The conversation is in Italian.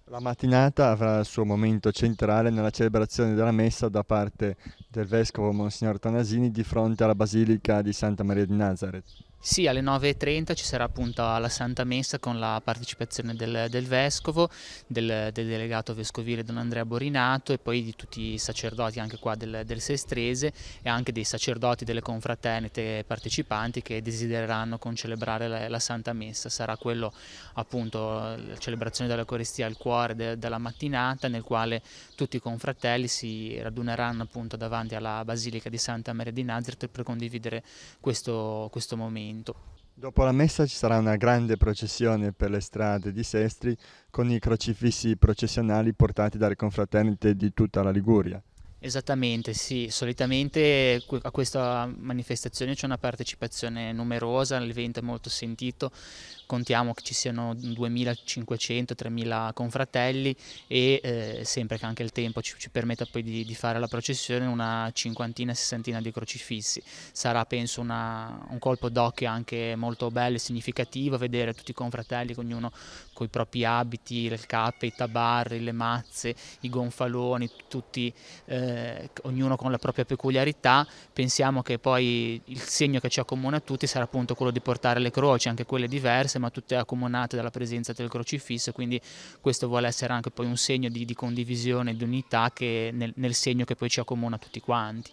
La mattinata avrà il suo momento centrale nella celebrazione della messa da parte del vescovo Monsignor Tonasini di fronte alla Basilica di Santa Maria di Nazareth. Sì, alle 9:30 ci sarà appunto la Santa Messa con la partecipazione del Vescovo, del delegato vescovile Don Andrea Borinato e poi di tutti i sacerdoti anche qua del Sestrese e anche dei sacerdoti delle confraternite partecipanti che desidereranno concelebrare la Santa Messa. Sarà quello appunto la celebrazione dell'Eucaristia al cuore della mattinata, nel quale tutti i confratelli si raduneranno appunto davanti alla Basilica di Santa Maria di Nazareth per condividere questo momento. Dopo la messa ci sarà una grande processione per le strade di Sestri con i crocifissi processionali portati dalle confraternite di tutta la Liguria. Esattamente, sì, solitamente a questa manifestazione c'è una partecipazione numerosa, l'evento è molto sentito, contiamo che ci siano 2500-3000 confratelli e sempre che anche il tempo ci permetta poi di fare la processione una cinquantina, sessantina di crocifissi. Sarà penso un colpo d'occhio anche molto bello e significativo vedere tutti i confratelli, ognuno con i propri abiti, le cappe, i tabarri, le mazze, i gonfaloni, tutti ognuno con la propria peculiarità. Pensiamo che poi il segno che ci accomuna a tutti sarà appunto quello di portare le croci, anche quelle diverse, ma tutte accomunate dalla presenza del crocifisso, quindi questo vuole essere anche poi un segno di condivisione, di unità che nel segno che poi ci accomuna tutti quanti.